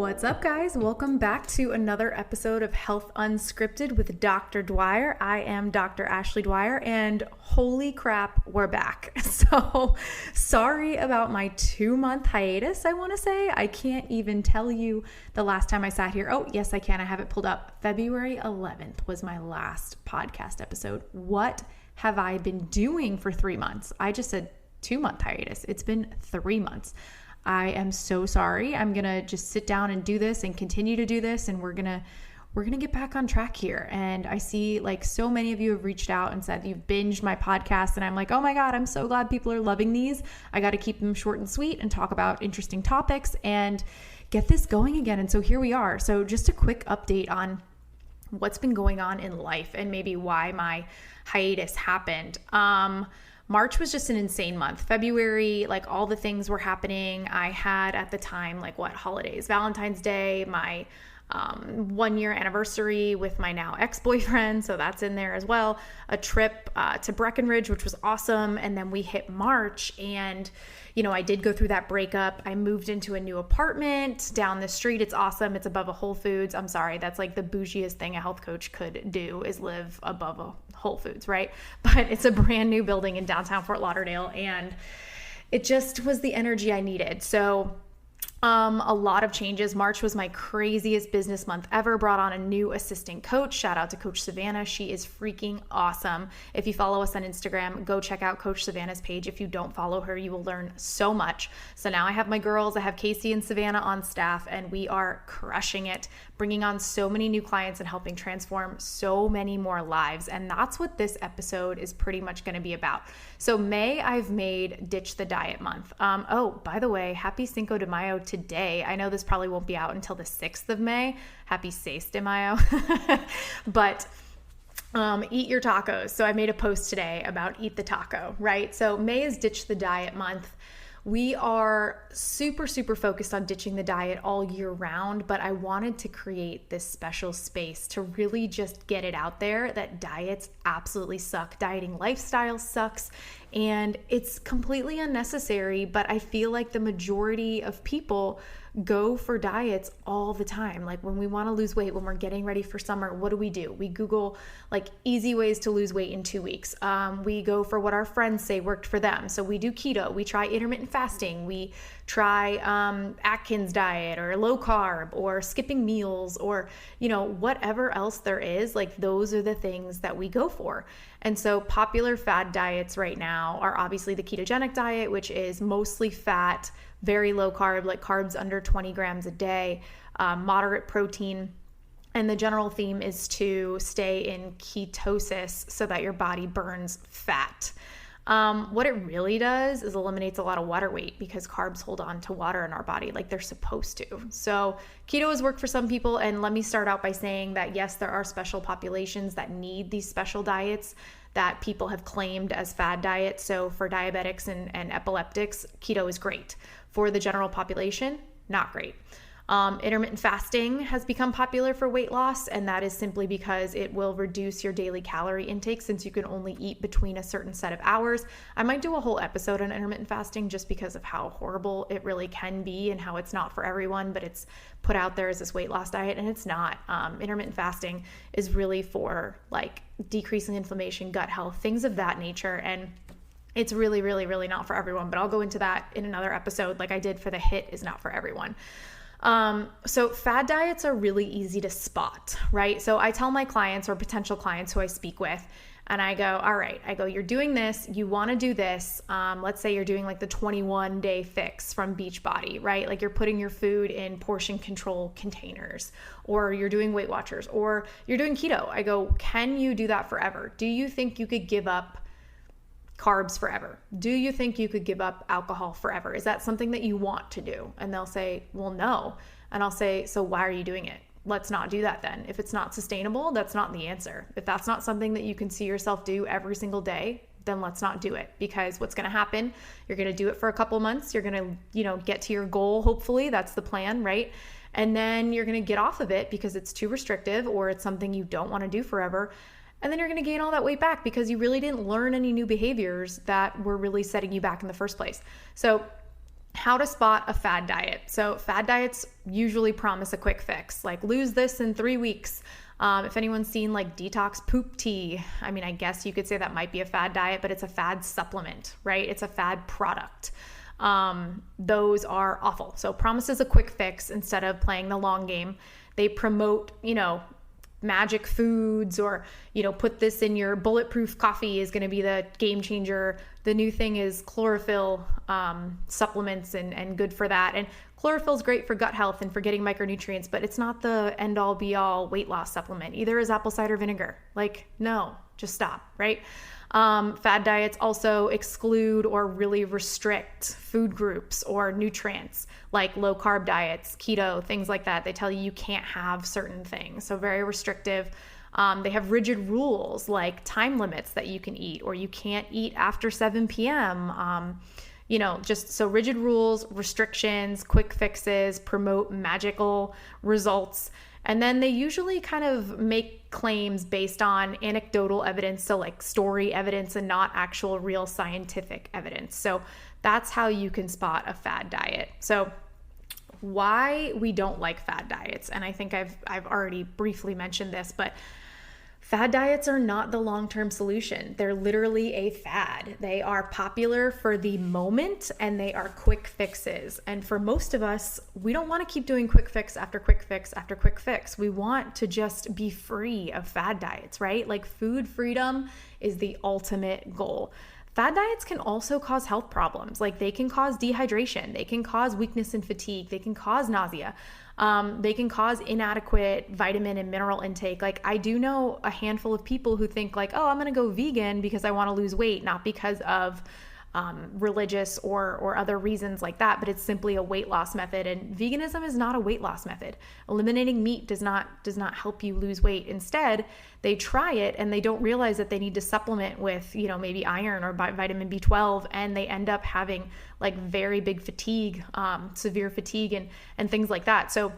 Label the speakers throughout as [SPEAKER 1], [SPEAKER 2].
[SPEAKER 1] What's up, guys? Welcome back to another episode of Health Unscripted with Dr. Dwyer. I am Dr. Ashley Dwyer, and holy crap, we're back. So sorry about my 2-month hiatus, I want to say. I can't even tell you the last time I sat here. Oh, yes, I can. I have it pulled up. February 11th was my last podcast episode. What have I been doing for 3 months? I just said 2-month hiatus. It's been 3 months. I am so sorry. I'm going to just sit down and do this and continue to do this. And we're going to get back on track here. And I see like so many of you have reached out and said you've binged my podcast. And I'm like, oh my God, I'm so glad people are loving these. I got to keep them short and sweet and talk about interesting topics and get this going again. And so here we are. So just a quick update on what's been going on in life and maybe why my hiatus happened. March was just an insane month. February, like all the things were happening. I had at the time, like holidays, Valentine's Day, my 1-year anniversary with my now ex-boyfriend. So that's in there as well. A trip to Breckenridge, which was awesome. And then we hit March and, I did go through that breakup. I moved into a new apartment down the street. It's awesome. It's above a Whole Foods. I'm sorry. That's like the bougiest thing a health coach could do is live above a Whole Foods, right? But it's a brand new building in downtown Fort Lauderdale. And it just was the energy I needed. So a lot of changes. March was my craziest business month ever. Brought on a new assistant coach. Shout out to Coach Savannah. She is freaking awesome. If you follow us on Instagram, go check out Coach Savannah's page. If you don't follow her, you will learn so much. So now I have my girls. I have Casey and Savannah on staff, and we are crushing it, bringing on so many new clients and helping transform so many more lives. And that's what this episode is pretty much going to be about. So May, I've made Ditch the Diet month. Oh, by the way, happy Cinco de Mayo today. I know this probably won't be out until the 6th of May. Happy 6 de Mayo. But eat your tacos. So I made a post today about eat the taco, right? So May is Ditch the Diet month. We are super, super focused on ditching the diet all year round, but I wanted to create this special space to really just get it out there that diets absolutely suck. Dieting lifestyle sucks, and it's completely unnecessary, but I feel like the majority of people go for diets all the time. Like when we want to lose weight, when we're getting ready for summer, what do? We Google like easy ways to lose weight in 2 weeks. We go for what our friends say worked for them. So we do keto, we try intermittent fasting, we try Atkins diet or low carb or skipping meals or, whatever else there is. Like those are the things that we go for. And so popular fad diets right now are obviously the ketogenic diet, which is mostly fat, very low carb, like carbs under 20 grams a day, moderate protein. And the general theme is to stay in ketosis so that your body burns fat. What it really does is eliminates a lot of water weight because carbs hold on to water in our body like they're supposed to. So keto has worked for some people. And let me start out by saying that yes, there are special populations that need these special diets that people have claimed as fad diets. So for diabetics and epileptics, keto is great. For the general population, not great. Intermittent fasting has become popular for weight loss, and that is simply because it will reduce your daily calorie intake since you can only eat between a certain set of hours. I might do a whole episode on intermittent fasting just because of how horrible it really can be and how it's not for everyone, but it's put out there as this weight loss diet, and it's not. Intermittent fasting is really for like decreasing inflammation, gut health, things of that nature, and it's really, really, really not for everyone, but I'll go into that in another episode like I did for the HIIT is not for everyone. So fad diets are really easy to spot, right? So I tell my clients or potential clients who I speak with, and I go, all right, you're doing this, you want to do this. Let's say you're doing like the 21-day fix from Beachbody, right? Like you're putting your food in portion control containers, or you're doing Weight Watchers, or you're doing keto. I go, can you do that forever? Do you think you could give up carbs forever? Do you think you could give up alcohol forever? Is that something that you want to do? And they'll say, well, no. And I'll say, so why are you doing it? Let's not do that then. If it's not sustainable, that's not the answer. If that's not something that you can see yourself do every single day, then let's not do it, because what's going to happen, you're going to do it for a couple months. You're going to, get to your goal. Hopefully that's the plan, right? And then you're going to get off of it because it's too restrictive or it's something you don't want to do forever. And then you're going to gain all that weight back because you really didn't learn any new behaviors that were really setting you back in the first place. So how to spot a fad diet. So fad diets usually promise a quick fix, like lose this in 3 weeks. If anyone's seen like detox poop tea, I mean, I guess you could say that might be a fad diet, but it's a fad supplement, right? It's a fad product. Those are awful. So promises a quick fix instead of playing the long game. They promote, magic foods, or, put this in your bulletproof coffee is going to be the game changer. The new thing is chlorophyll supplements and good for that. And chlorophyll is great for gut health and for getting micronutrients, but it's not the end all be all weight loss supplement. Either is apple cider vinegar. Like, no, just stop, right? Fad diets also exclude or really restrict food groups or nutrients, like low carb diets, keto, things like that. They tell you can't have certain things. So very restrictive. They have rigid rules like time limits that you can eat, or you can't eat after 7 p.m. Just so rigid rules, restrictions, quick fixes, promote magical results. And then they usually kind of make claims based on anecdotal evidence, so like story evidence and not actual real scientific evidence. So that's how you can spot a fad diet. So why we don't like fad diets, and I think I've already briefly mentioned this, but fad diets are not the long-term solution. They're literally a fad. They are popular for the moment and they are quick fixes. And for most of us, we don't want to keep doing quick fix after quick fix after quick fix. We want to just be free of fad diets, right? Like food freedom is the ultimate goal. Fad diets can also cause health problems. Like they can cause dehydration, they can cause weakness and fatigue, they can cause nausea. They can cause inadequate vitamin and mineral intake. Like I do know a handful of people who think like, oh, I'm going to go vegan because I want to lose weight, not because of religious or other reasons like that, but it's simply a weight loss method. And veganism is not a weight loss method. Eliminating meat does not help you lose weight. Instead, they try it and they don't realize that they need to supplement with, maybe iron or vitamin B12, and they end up having like very big fatigue, severe fatigue and things like that. So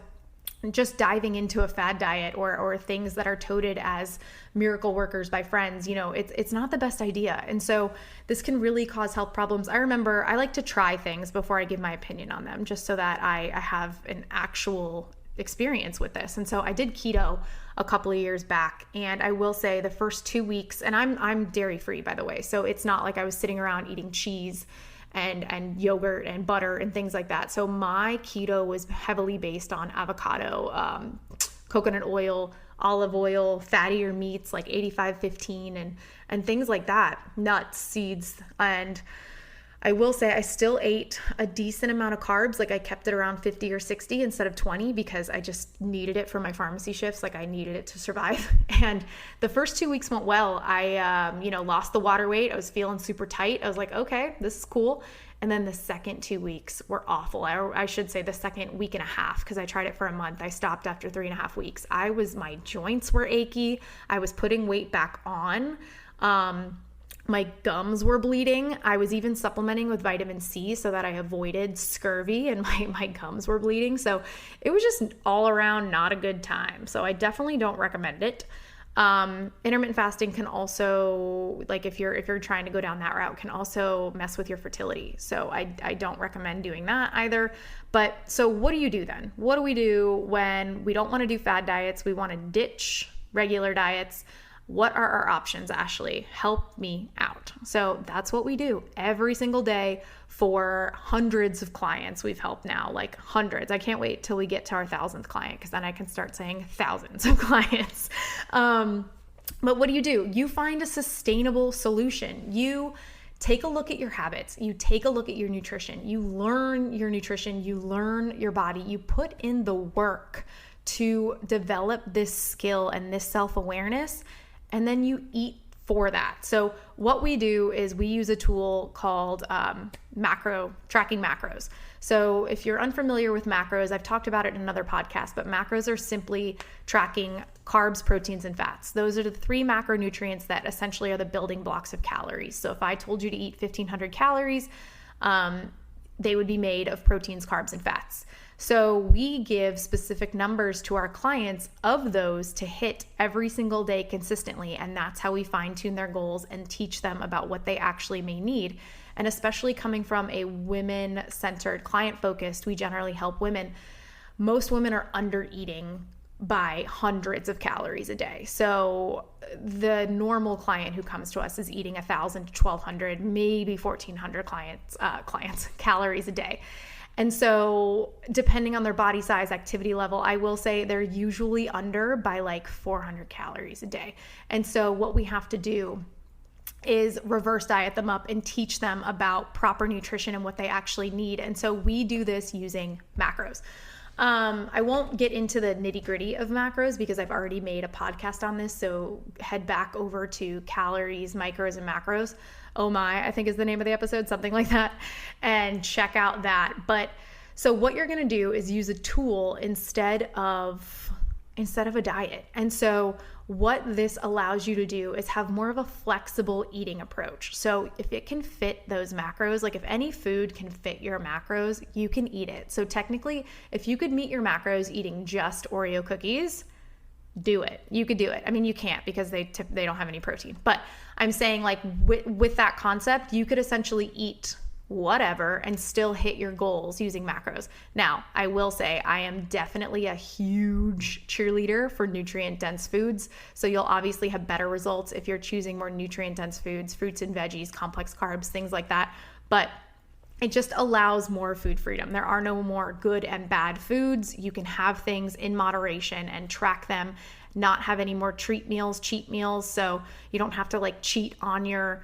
[SPEAKER 1] just diving into a fad diet or things that are touted as miracle workers by friends, it's not the best idea. And so this can really cause health problems. I remember I like to try things before I give my opinion on them, just so that I have an actual experience with this. And so I did keto a couple of years back, and I will say the first 2 weeks, and I'm dairy free, by the way. So it's not like I was sitting around eating cheese and yogurt and butter and things like that. So my keto was heavily based on avocado, coconut oil, olive oil, fattier meats like 85-15 and things like that, nuts, seeds. And I will say I still ate a decent amount of carbs. Like I kept it around 50 or 60 instead of 20 because I just needed it for my pharmacy shifts. Like I needed it to survive. And the first 2 weeks went well. I, lost the water weight. I was feeling super tight. I was like, okay, this is cool. And then the second 2 weeks were awful. I should say the second week and a half, because I tried it for a month. I stopped after 3.5 weeks. My joints were achy. I was putting weight back on. My gums were bleeding. I was even supplementing with vitamin C so that I avoided scurvy, and my gums were bleeding. So it was just all around not a good time. So I definitely don't recommend it. Intermittent fasting can also, like if you're trying to go down that route, can also mess with your fertility. So I don't recommend doing that either. But so what do you do then? What do we do when we don't want to do fad diets? We want to ditch regular diets. What are our options, Ashley? Help me out. So that's what we do every single day for hundreds of clients we've helped now, like hundreds. I can't wait till we get to our 1,000th client, because then I can start saying thousands of clients. But what do? You find a sustainable solution. You take a look at your habits. You take a look at your nutrition. You learn your nutrition. You learn your body. You put in the work to develop this skill and this self-awareness, and then you eat for that. So what we do is we use a tool called tracking macros. So if you're unfamiliar with macros, I've talked about it in another podcast, but macros are simply tracking carbs, proteins, and fats. Those are the 3 macronutrients that essentially are the building blocks of calories. So if I told you to eat 1,500 calories, they would be made of proteins, carbs, and fats. So we give specific numbers to our clients of those to hit every single day consistently. And that's how we fine tune their goals and teach them about what they actually may need. And especially coming from a women-centered, client-focused, we generally help women. Most women are under eating by hundreds of calories a day. So the normal client who comes to us is eating 1,000 to 1,200, maybe 1,400 calories a day. And so depending on their body size, activity level, I will say they're usually under by like 400 calories a day. And so what we have to do is reverse diet them up and teach them about proper nutrition and what they actually need. And so we do this using macros. I won't get into the nitty gritty of macros because I've already made a podcast on this. So head back over to calories, micros, and macros. Oh my, I think is the name of the episode, something like that. And check out that. But so what you're going to do is use a tool instead of a diet. And so what this allows you to do is have more of a flexible eating approach. So if it can fit those macros, like if any food can fit your macros, you can eat it. So technically, if you could meet your macros eating just Oreo cookies, do it. You could do it. I mean, you can't because they don't have any protein. But I'm saying like with that concept, you could essentially eat whatever and still hit your goals using macros. Now, I will say I am definitely a huge cheerleader for nutrient-dense foods. So you'll obviously have better results if you're choosing more nutrient-dense foods, fruits and veggies, complex carbs, things like that. But it just allows more food freedom. There are no more good and bad foods. You can have things in moderation and track them, not have any more cheat meals. So you don't have to like cheat on your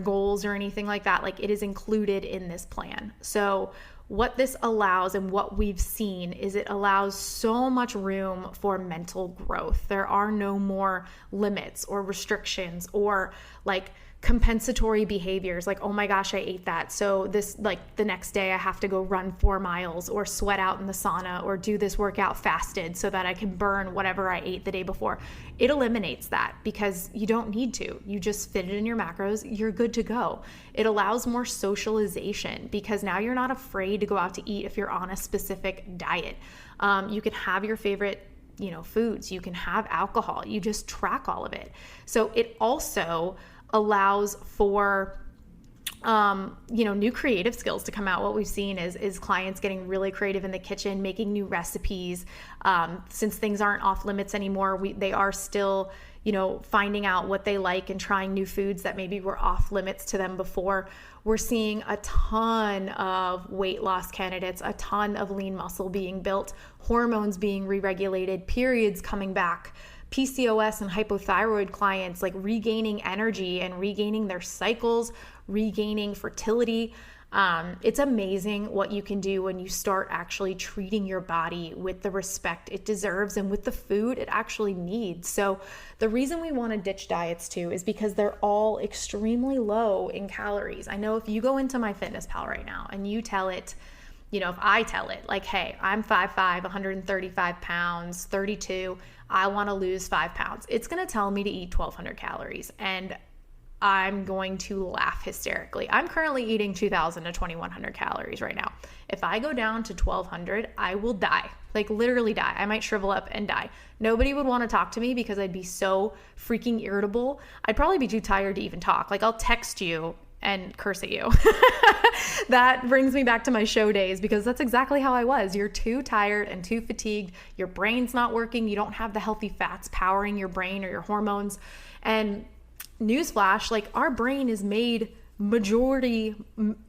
[SPEAKER 1] goals or anything like that. Like it is included in this plan. So what this allows and what we've seen is it allows so much room for mental growth. There are no more limits or restrictions or like compensatory behaviors like, oh my gosh, I ate that. So this, like the next day I have to go run 4 miles or sweat out in the sauna or do this workout fasted so that I can burn whatever I ate the day before. It eliminates that because you don't need to. You just fit it in your macros. You're good to go. It allows more socialization because now you're not afraid to go out to eat if you're on a specific diet. You can have your favorite foods. You can have alcohol. You just track all of it. So it also allows for new creative skills to come out. What we've seen is clients getting really creative in the kitchen, making new recipes. Since things aren't off limits anymore, they are still finding out what they like and trying new foods that maybe were off limits to them before. We're seeing a ton of weight loss candidates, a ton of lean muscle being built, hormones being re-regulated, periods coming back, PCOS and hypothyroid clients like regaining energy and regaining their cycles, regaining fertility. It's amazing what you can do when you start actually treating your body with the respect it deserves and with the food it actually needs. So the reason we want to ditch diets too is because they're all extremely low in calories. I know if you go into MyFitnessPal right now and you tell it, if I tell it like, hey, I'm 5'5", 135 pounds, 32, I want to lose 5 pounds. It's going to tell me to eat 1,200 calories and I'm going to laugh hysterically. I'm currently eating 2,000 to 2,100 calories right now. If I go down to 1,200, I will die, like literally die. I might shrivel up and die. Nobody would want to talk to me because I'd be so freaking irritable. I'd probably be too tired to even talk. Like I'll text you and curse at you. That brings me back to my show days because that's exactly how I was. You're too tired and too fatigued. Your brain's not working. You don't have the healthy fats powering your brain or your hormones. And newsflash, like our brain is made majority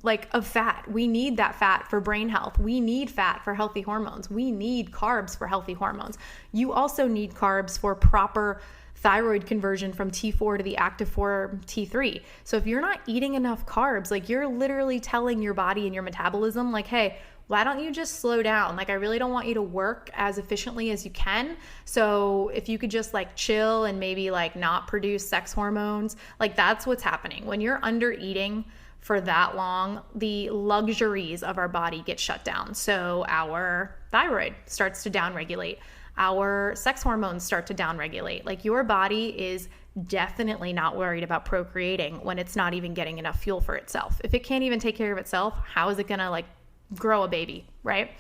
[SPEAKER 1] like of fat. We need that fat for brain health. We need fat for healthy hormones. We need carbs for healthy hormones. You also need carbs for proper thyroid conversion from T4 to the active form T3. So if you're not eating enough carbs, like you're literally telling your body and your metabolism like, hey, why don't you just slow down? Like I really don't want you to work as efficiently as you can. So if you could just like chill and maybe like not produce sex hormones, like that's what's happening. When you're under eating for that long, the luxuries of our body get shut down. So our thyroid starts to downregulate. Our sex hormones start to downregulate. Like your body is definitely not worried about procreating when it's not even getting enough fuel for itself. If it can't even take care of itself, how is it going to like grow a baby, right?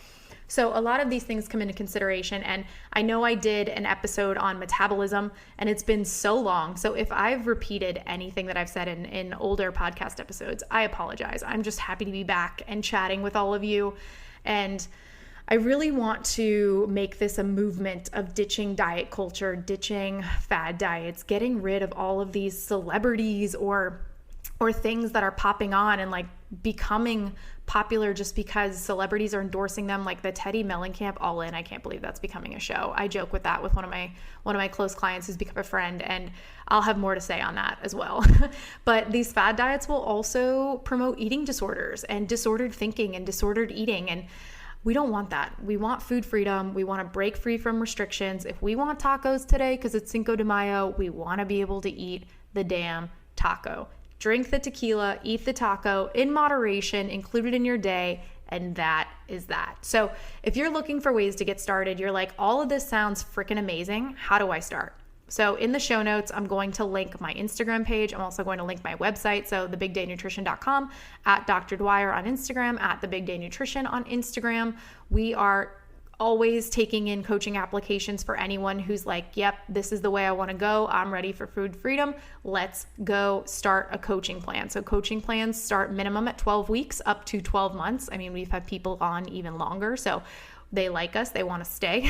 [SPEAKER 1] So a lot of these things come into consideration, and I know I did an episode on metabolism, and it's been so long. So if I've repeated anything that I've said in older podcast episodes, I apologize. I'm just happy to be back and chatting with all of you. And I really want to make this a movement of ditching diet culture, ditching fad diets, getting rid of all of these celebrities or things that are popping on and like becoming popular just because celebrities are endorsing them, like the Teddy Mellencamp All In. I can't believe that's becoming a show. I joke with that with one of my close clients who's become a friend, and I'll have more to say on that as well. But these fad diets will also promote eating disorders and disordered thinking and disordered eating, and we don't want that. We want food freedom. We want to break free from restrictions. If we want tacos today because it's Cinco de Mayo, we want to be able to eat the damn taco. Drink the tequila, eat the taco in moderation, include it in your day, and that is that. So if you're looking for ways to get started, you're like, all of this sounds freaking amazing. How do I start? So in the show notes, I'm going to link my Instagram page. I'm also going to link my website. So thebigdaynutrition.com, at Dr. Dwyer on Instagram, at thebigdaynutrition on Instagram. We are always taking in coaching applications for anyone who's like, yep, this is the way I want to go. I'm ready for food freedom. Let's go start a coaching plan. So coaching plans start minimum at 12 weeks up to 12 months. I mean, we've had people on even longer. So they like us, they want to stay.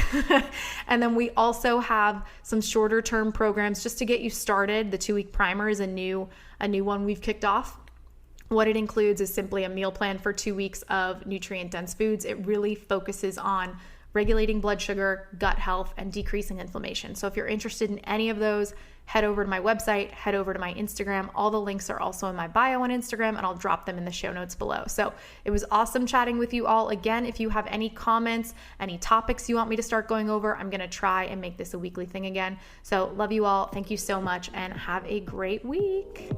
[SPEAKER 1] And then we also have some shorter term programs just to get you started. The 2-week primer is a new one we've kicked off. What it includes is simply a meal plan for 2 weeks of nutrient dense foods. It really focuses on regulating blood sugar, gut health, and decreasing inflammation. So if you're interested in any of those, head over to my website, head over to my Instagram. All the links are also in my bio on Instagram, and I'll drop them in the show notes below. So it was awesome chatting with you all. Again, if you have any comments, any topics you want me to start going over, I'm going to try and make this a weekly thing again. So love you all. Thank you so much, and have a great week.